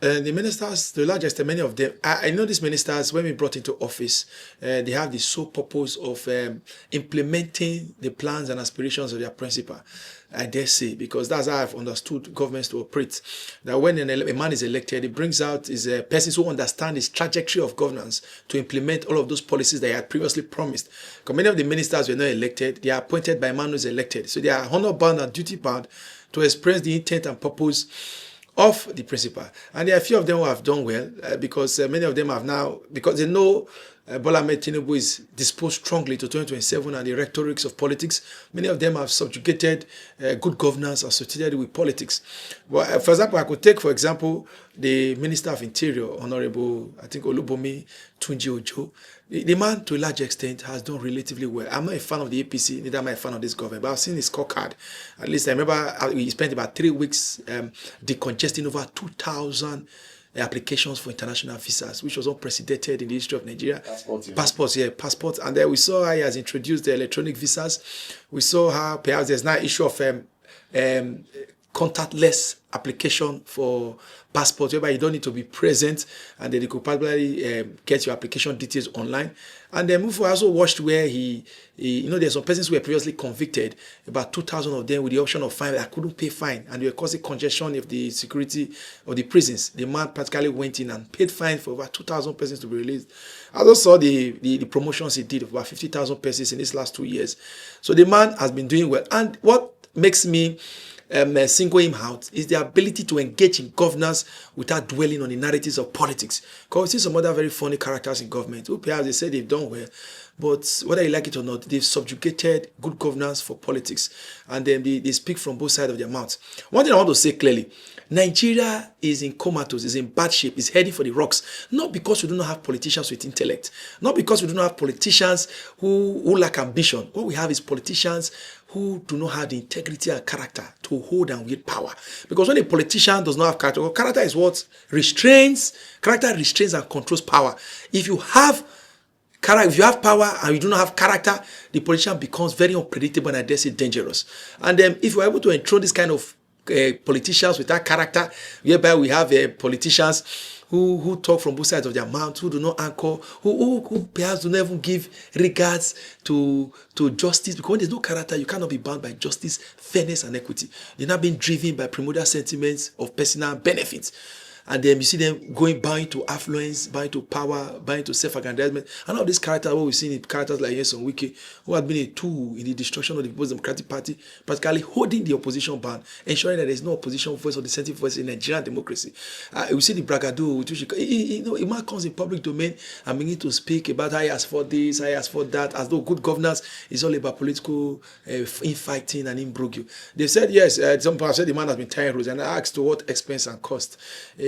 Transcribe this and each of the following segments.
The ministers, to a large extent, many of them, I know these ministers, when we brought into office, they have the sole purpose of implementing the plans and aspirations of their principal. I dare say, because that's how I've understood governments to operate. That when a man is elected, it brings out his persons who understand his trajectory of governance to implement all of those policies that he had previously promised. Because many of the ministers were not elected, they are appointed by a man who is elected. So they are honor bound and duty bound to express the intent and purpose of the principal. And there are a few of them who have done well because many of them have now, because they know Bola Ahmed Tinubu is disposed strongly to 2027 and the rhetorics of politics. Many of them have subjugated good governance associated with politics. Well, for example, I could take, for example, the Minister of Interior, Honorable, I think, Olubomi Tunji Ojo. The man, to a large extent, has done relatively well. I'm not a fan of the APC, neither am I a fan of this government, but I've seen his scorecard. At least I remember he spent about 3 weeks decongesting over 2,000 applications for international visas, which was unprecedented in the history of Nigeria. Passports. And then we saw how he has introduced the electronic visas. We saw how perhaps there's now an issue of contactless application for passport, whereby you don't need to be present, and then you could probably get your application details online. And then Mufo also watched where he there's some persons who were previously convicted, about 2,000 of them with the option of fine that couldn't pay fine, and they were causing congestion of the security of the prisons. The man practically went in and paid fine for over 2,000 persons to be released. I also saw the promotions he did of about 50,000 persons in these last 2 years. So the man has been doing well. And what makes me single him out is the ability to engage in governance without dwelling on the narratives of politics. Because we see some other very funny characters in government who perhaps they say they've done well, but whether you like it or not, they've subjugated good governance for politics, and then they speak from both sides of their mouths. One thing I want to say clearly: Nigeria is in comatose, is in bad shape, is heading for the rocks. Not because we do not have politicians with intellect, not because we do not have politicians who lack ambition. What we have is politicians who do not have the integrity and character to hold and wield power. Because when a politician does not have character, well, character is what character restrains and controls power. If you have power and you do not have character, the politician becomes very unpredictable and I dare say dangerous. And if we're able to enthrone this kind of politicians without character, whereby we have politicians who talk from both sides of their mouth, who do not anchor, who perhaps do not even give regards to justice, because when there's no character, you cannot be bound by justice, fairness, and equity. They're not being driven by primordial sentiments of personal benefits. And then you see them buying to affluence, buying to power, buying to self-aggrandizement. And all these characters, what we've seen in characters like Nyesom Wike, who have been a tool in the destruction of the People's Democratic Party, practically holding the opposition ban, ensuring that there is no opposition voice or dissenting voice in Nigerian democracy. We see the bragado, which a man comes in public domain and begins to speak about how he has fought this, how he has fought that, as though good governance is all about political infighting and imbroglio. They said, yes, some people have said the man has been tying roads, and I asked to what expense and cost.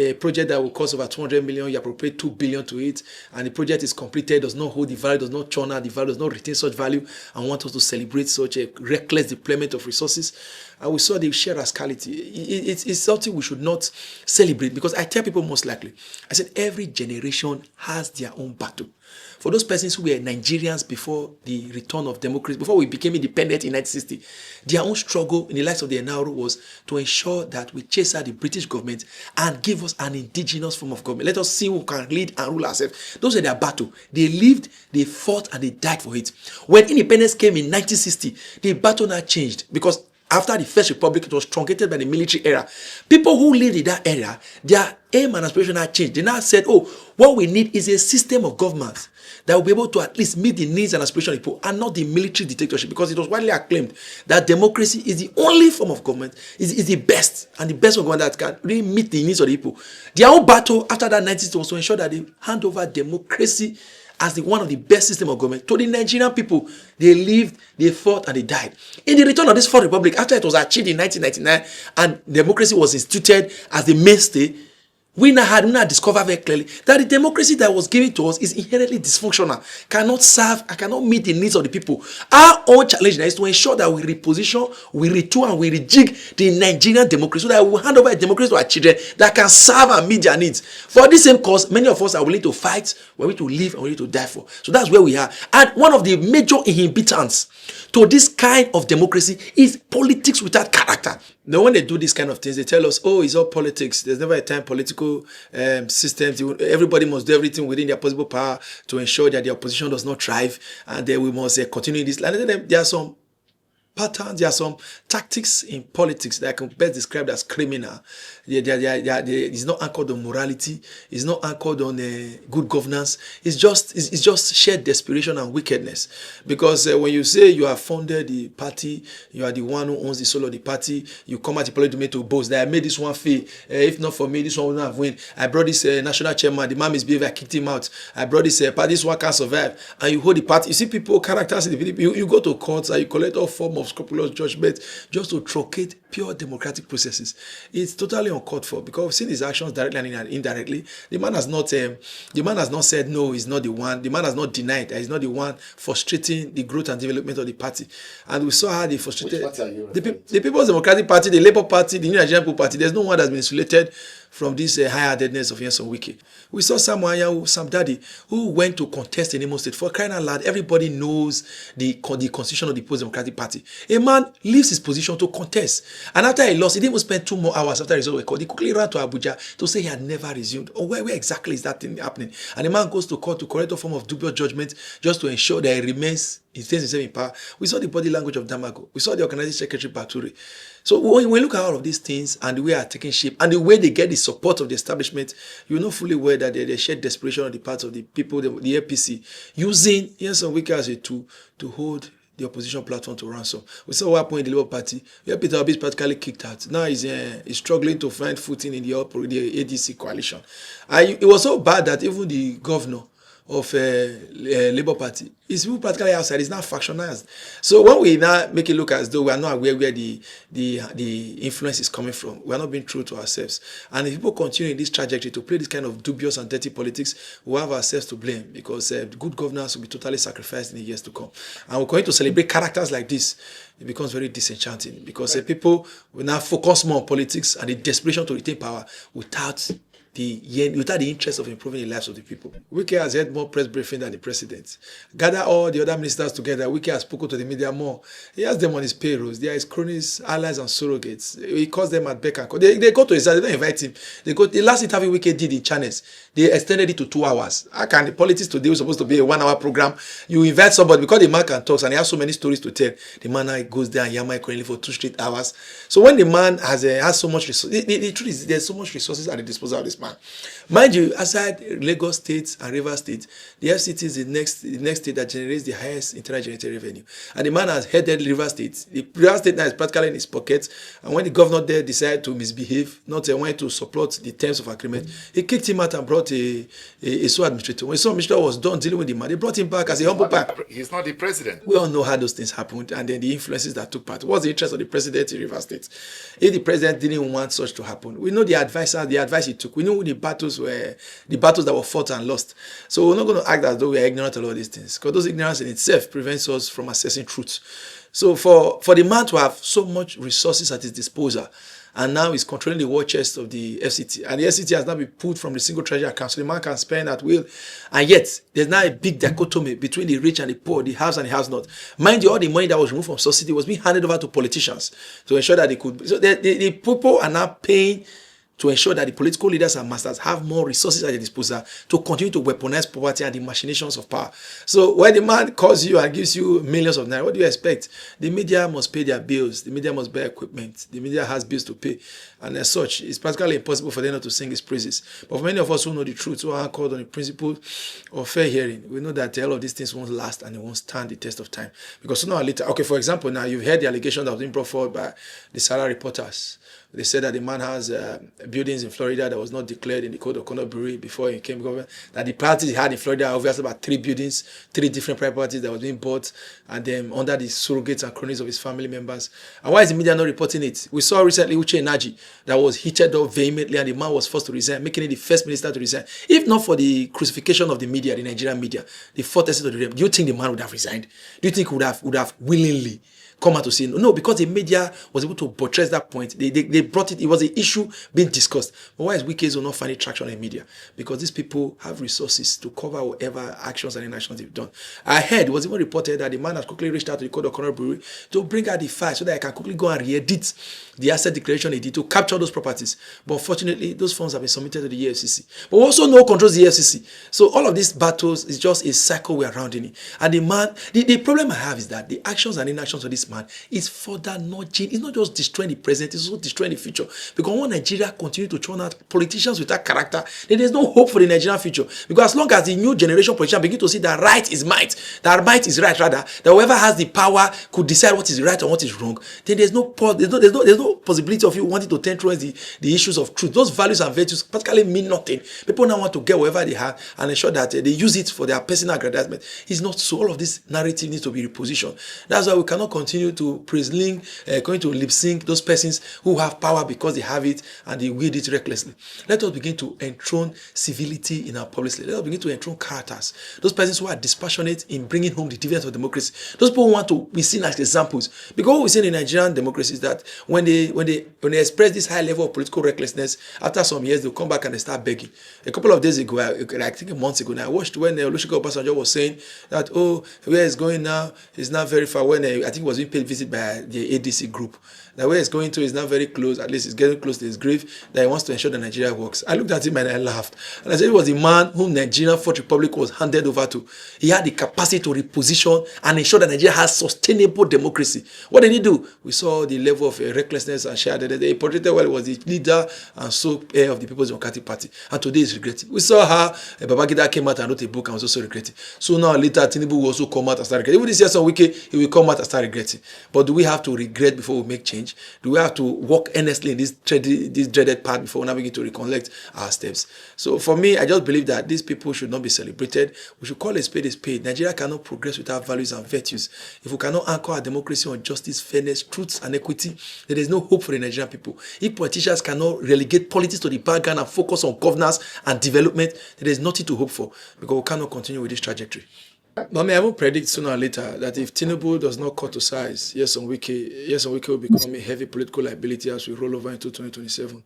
A project that will cost over 200 million, you appropriate 2 billion to it, and the project is completed, does not hold the value, does not churn out the value, does not retain such value, and want us to celebrate such a reckless deployment of resources. And we saw the sheer rascality. It's something we should not celebrate, because I tell people most likely, I said every generation has their own battle. For those persons who were Nigerians before the return of democracy, before we became independent in 1960, their own struggle in the lives of the Enaro was to ensure that we chase out the British government and give us an indigenous form of government. Let us see who can lead and rule ourselves. Those were their battle. They lived, they fought, and they died for it. When independence came in 1960, the battle now changed, because after the First Republic, it was truncated by the military era. People who lived in that era, their aim and aspiration had changed. They now said, oh, what we need is a system of government that will be able to at least meet the needs and aspirations of people, and not the military dictatorship, because it was widely acclaimed that democracy is the only form of government, is the best, and the best of government that can really meet the needs of the people. Their own battle after that 1960 was to ensure that they hand over democracy as one of the best system of government to the Nigerian people. They lived, they fought, and they died. In the return of this Fourth Republic, after it was achieved in 1999 and democracy was instituted as the mainstay, we now discover very clearly that the democracy that was given to us is inherently dysfunctional, cannot serve, and cannot meet the needs of the people. Our own challenge now is to ensure that we reposition, we retool, and we rejig the Nigerian democracy, so that we will hand over a democracy to our children that can serve and meet their needs. For this same cause, many of us are willing to fight, we're willing to live, and we're willing to die for. So that's where we are. And one of the major inhibitants to this kind of democracy is politics without character. Now, when they do these kind of things, they tell us, oh, it's all politics. There's never a time political systems. Everybody must do everything within their possible power to ensure that the opposition does not thrive, and then we must continue this. And then there are some patterns, there are some tactics in politics that I can best describe as criminal. It's not anchored on morality. It's not anchored on good governance. It's just sheer desperation and wickedness. Because when you say you have funded the party, you are the one who owns the soul of the party, you come at the parliament to boast that I made this one fail. If not for me, this one would not have win. I brought this national chairman, the man misbehaved, I kicked him out. I brought this party, this one can't survive. And you hold the party. You see people, characters in the video, you go to courts and you collect all form of scrupulous judgment just to truncate pure democratic processes. It's totally uncalled for, because we've seen his actions directly and indirectly. The man has not said no, he's not the one. The man has not denied that he's not the one frustrating the growth and development of the party. And we saw how they frustrated the People's Democratic Party, the Labour Party, the New Nigerian People Party. There's no one that's been insulated from this high-handedness of SYMFONI. We saw Sam Daddy, who went to contest in Imo State. For crying out loud, everybody knows the constitution of the People's Democratic Party. A man leaves his position to contest. And after he lost, he didn't even spend 2 more hours after results were called. He quickly ran to Abuja to say he had never resumed. Or where exactly is that thing happening? And the man goes to court to correct a form of dubious judgment just to ensure that he stays himself in power. We saw the body language of Damago. We saw the organizing secretary Bature. So when we look at all of these things and the way they are taking shape and the way they get the support of the establishment, you know fully well that they share desperation on the part of the people, the APC, using SYMFONI as a tool to hold the opposition platform to ransom. We saw what happened in the Labour Party, where Peter Obi is practically kicked out. Now he's struggling to find footing in the ADC coalition. And it was so bad that even the governor of Labour Party is practically outside. It's not factionalized. So when we now make it look as though we are not aware where the influence is coming from, we are not being true to ourselves. And if people continue in this trajectory to play this kind of dubious and dirty politics, we have ourselves to blame, because good governance will be totally sacrificed in the years to come. And we're going to celebrate characters like this. It becomes very disenchanting, because people will now focus more on politics and the desperation to retain power without the interest of improving the lives of the people. Wike has had more press briefing than the president. Gather all the other ministers together. Wike has spoken to the media more. He has them on his payrolls. They are his cronies, allies, and surrogates. He calls them at beck and call. They go to his house. They don't invite him. The last interview Wike did in channels, they extended it to 2 hours. How can the politics today was supposed to be a 1-hour program? You invite somebody because the man can talk and he has so many stories to tell. The man goes there and yammer currently for 2 straight hours. So when the man has so much resources, the truth is there's so much resources at the disposal of this man. Mind you, aside Lagos State and Rivers State, the FCT is the next state that generates the highest internal generated revenue. And the man has headed Rivers State. The Rivers State now is practically in his pocket. And when the governor there decided to misbehave, not wanting to support the terms of agreement, he kicked him out and brought a SO administrator. When SO administrator was done dealing with the man, they brought him back as a humble pie. He's not the president. We all know how those things happened, and then the influences that took part. What's the interest of the president in Rivers State? If the president didn't want such to happen, we know the advice he took. We know the battles that were fought and lost. So we're not going to act as though we are ignorant of all these things, because those ignorance in itself prevents us from assessing truth. So for the man to have so much resources at his disposal, and now he's controlling the war chest of the FCT, and the FCT has now been pulled from the single treasury account, so the man can spend at will. And yet there's now a big dichotomy between the rich and the poor, the house and the house not. Mind you, all the money that was removed from subsidy was being handed over to politicians to ensure that they could. So the people are now paying to ensure that the political leaders and masters have more resources at their disposal to continue to weaponize poverty and the machinations of power. So when the man calls you and gives you millions of naira, what do you expect? The media must pay their bills. The media must buy equipment. The media has bills to pay. And as such, it's practically impossible for them not to sing his praises. But for many of us who know the truth, who are called on the principle of fair hearing, we know that all of these things won't last and they won't stand the test of time. Because sooner or later, okay, for example, now you've heard the allegation that was being brought forward by the Sarah reporters. They said that the man has buildings in Florida that was not declared in the Code of Conduct Bureau before he came government. That the properties he had in Florida, obviously about 3 buildings, 3 different properties that was being bought, and then under the surrogates and cronies of his family members. And why is the media not reporting it? We saw recently Uche Naji that was heated up vehemently, and the man was forced to resign, making it the first minister to resign. If not for the crucifixion of the media, the Nigerian media, the 4th estate of the realm, do you think the man would have resigned? Do you think he would have willingly come out to say no. No, because the media was able to buttress that point. They brought it. It was an issue being discussed. But why is Wike will not finding traction in media? Because these people have resources to cover whatever actions and inactions they've done. I heard, it was even reported that the man has quickly reached out to the Code of Conduct Bureau to bring out the file so that I can quickly go and re-edit the asset declaration he did to capture those properties. But unfortunately, those funds have been submitted to the EFCC. But also no controls the EFCC. So all of these battles is just a cycle we're rounding in. And the man, the problem I have is that the actions and inactions of this man is further nudging. It's not just destroying the present, it's also destroying the future. Because when Nigeria continue to churn out politicians with that character, then there's no hope for the Nigerian future. Because as long as the new generation politicians begin to see that right is might, that might is right rather, that whoever has the power could decide what is right and what is wrong, then there's no possibility of you wanting to turn towards the issues of truth. Those values and virtues practically mean nothing. People now want to get whatever they have and ensure that they use it for their personal aggrandizement. It's not so. All of this narrative needs to be repositioned. That's why we cannot continue to going to lip sync those persons who have power because they have it and they wield it recklessly. Let us begin to enthrone civility in our policy. Let us begin to enthrone characters. Those persons who are dispassionate in bringing home the dividends of democracy. Those people who want to be seen as examples. Because what we see in Nigerian democracy is that when they express this high level of political recklessness, after some years they'll come back and they start begging. A couple of days ago, I think a month ago now, I watched when Olusegun Obasanjo was saying that, oh, where it's going now is not very far. When I think it was being paid visit by the ADC group. That where it's going to is not very close, at least it's getting close to his grave, that he wants to ensure that Nigeria works. I looked at him and I laughed. And I said it was the man whom Nigerian Fourth Republic was handed over to. He had the capacity to reposition and ensure that Nigeria has sustainable democracy. What did he do? We saw the level of recklessness and shared. He portrayed well, he was the leader and so heir of the People's Democratic Party. And today he's regretting. We saw how Babangida came out and wrote a book and was also regretting. So now later Tinubu will also come out and start regretting. Even this year some week he will come out and start regretting. But do we have to regret before we make change? Do we have to walk earnestly in this dreaded path before we now begin to recollect our steps? So for me, I just believe that these people should not be celebrated. We should call a spade a spade. Nigeria cannot progress without values and virtues. If we cannot anchor our democracy on justice, fairness, truth, and equity, then there is no hope for the Nigerian people. If politicians cannot relegate politics to the background and focus on governance and development, then there is nothing to hope for because we cannot continue with this trajectory. But I will predict sooner or later that if Tinubu does not cut to size, yes, Wike will become a heavy political liability as we roll over into 2027.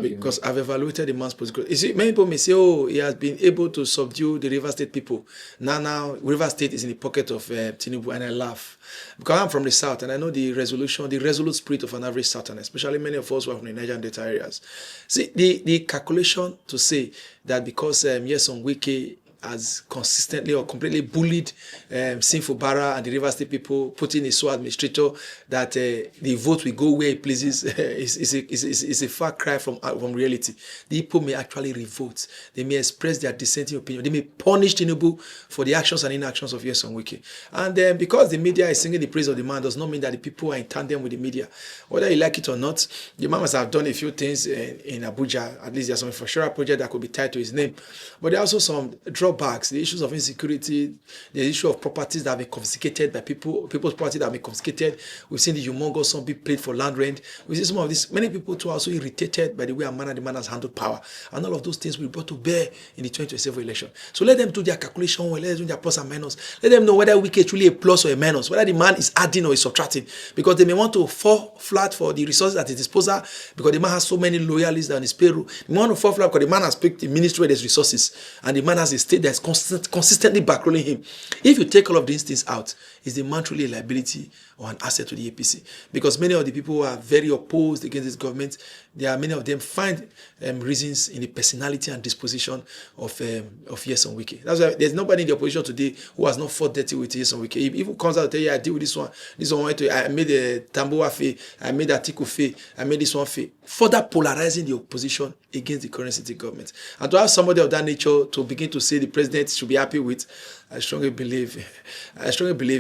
Because I've evaluated the man's political. You see, many people may say, oh, he has been able to subdue the River State people. Now, River State is in the pocket of Tinubu, and I laugh. Because I'm from the South, and I know the resolute spirit of an average Southerner, especially many of us who are from the Nigerian Delta areas. See, the calculation to say that because, Wike has consistently or completely bullied SYMFONI and the River State people, putting a sole administrator that the vote will go where it pleases is a far cry from reality. The people may actually revolt. They may express their dissenting opinion. They may punish Tinubu for the actions and inactions of Wike. And because the media is singing the praise of the man does not mean that the people are in tandem with the media. Whether you like it or not, the man must have done a few things in Abuja. At least there's some infrastructure project that could be tied to his name. But there are also some drawbacks, the issues of insecurity, the issue of properties that have been confiscated by people's property that have been confiscated. We've seen the humongous sum being paid for land rent. We see some of this. Many people too are also irritated by the way the man has handled power. And all of those things will be brought to bear in the 2027 election. So let them do their calculation, let them do their plus and minus. Let them know whether Wike is truly a plus or a minus, whether the man is adding or is subtracting. Because they may want to fall flat for the resources at his disposal because the man has so many loyalists on his payroll. They want to fall flat because the man has picked the ministry where there's resources and the man has a state that's consistently backrolling him. If you take all of these things out, is the man truly a liability or an asset to the APC? Because many of the people who are very opposed against this government, many of them find reasons in the personality and disposition of Wike. That's why there's nobody in the opposition today who has not fought dirty with Wike. If he comes out and tell you, I deal with this one I made a Tamboa fail, I made a Atiku fail, I made this one fail, further polarizing the opposition against the current city government. And to have somebody of that nature to begin to say the president should be happy with, I strongly believe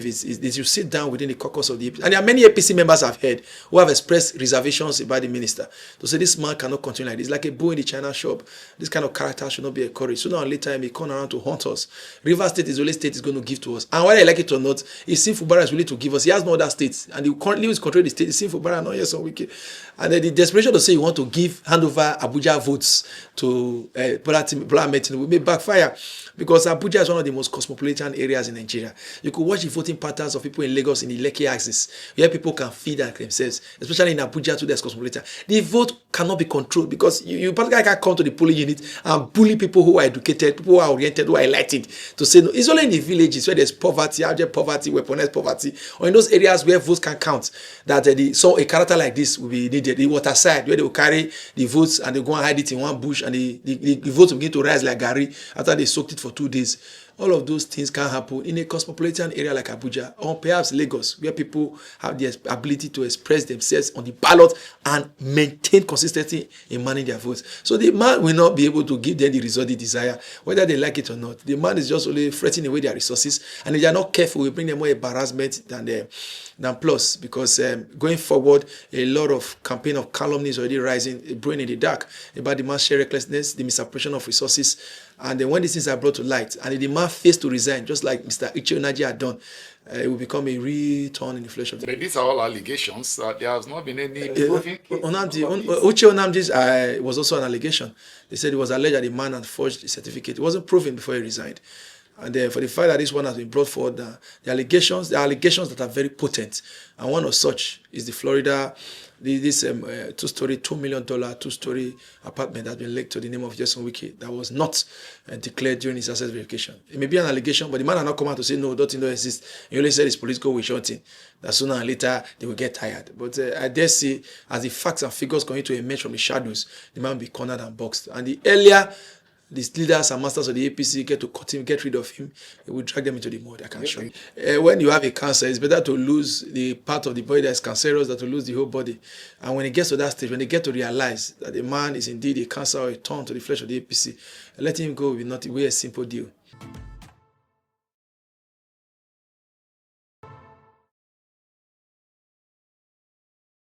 is you sit down within the caucus of the APC. And there are many APC members I've heard who have expressed reservations about the minister. To say this man cannot continue like this. Like a bull in the China shop. This kind of character should not be encouraged. Sooner or later, he may come around to haunt us. River State is the only state is going to give to us. And whether I like it or not, if SYMFONI is willing to give us, he has no other states. And he currently is controlling the state. SYMFONI, not yes on Wike. And then the desperation to say you want to hand over Abuja votes to Bola Ahmed Tinubu may backfire. Because Abuja is one of the most cosmopolitan cosmopolitan areas in Nigeria. You could watch the voting patterns of people in Lagos in the Lekki axis, where people can feed themselves, especially in Abuja too, there's cosmopolitan. The vote cannot be controlled because you practically can't come to the polling unit and bully people who are educated, people who are oriented, who are enlightened to say no. It's only in the villages where there's poverty, abject poverty, weaponized poverty, or in those areas where votes can count that so a character like this will be needed. The water side, where they will carry the votes and they go and hide it in one bush and the votes will begin to rise like Gary after they soaked it for 2 days. All of those things can happen in a cosmopolitan area like Abuja or perhaps Lagos, where people have the ability to express themselves on the ballot and maintain consistency in managing their votes. So the man will not be able to give them the result they desire, whether they like it or not. The man is just only fretting away their resources, and if they are not careful, we bring them more embarrassment than plus, because going forward, a lot of campaign of calumny is already rising, brewing in the dark about the man's sheer recklessness, the misappropriation of resources. And then when these things are brought to light, and if the man fails to resign, just like Mr. Akpoti-Uduaghan had done, it will become a real thorn in the flesh of the... But these are all allegations. There has not been any proving. Uche Onamdi's was also an allegation. They said it was alleged that the man had forged the certificate. It wasn't proven before he resigned. And for the fact that this one has been brought forward, the allegations that are very potent. And one of such is the Florida, this two-story, $2 million two-story apartment that's been linked to the name of Jason Wike that was not declared during his asset verification. It may be an allegation, but the man has not come out to say, no, that thing don't exist. He only said it's political witch hunting, that sooner or later they will get tired. But I dare say, as the facts and figures continue to emerge from the shadows, the man will be cornered and boxed. And the earlier these leaders and masters of the APC get to cut him, get rid of him, it will drag them into the mud, I can show you. When you have a cancer, it's better to lose the part of the body that is cancerous than to lose the whole body. And when it gets to that stage, when they get to realize that the man is indeed a cancer or a thorn to the flesh of the APC, letting him go will not be a simple deal.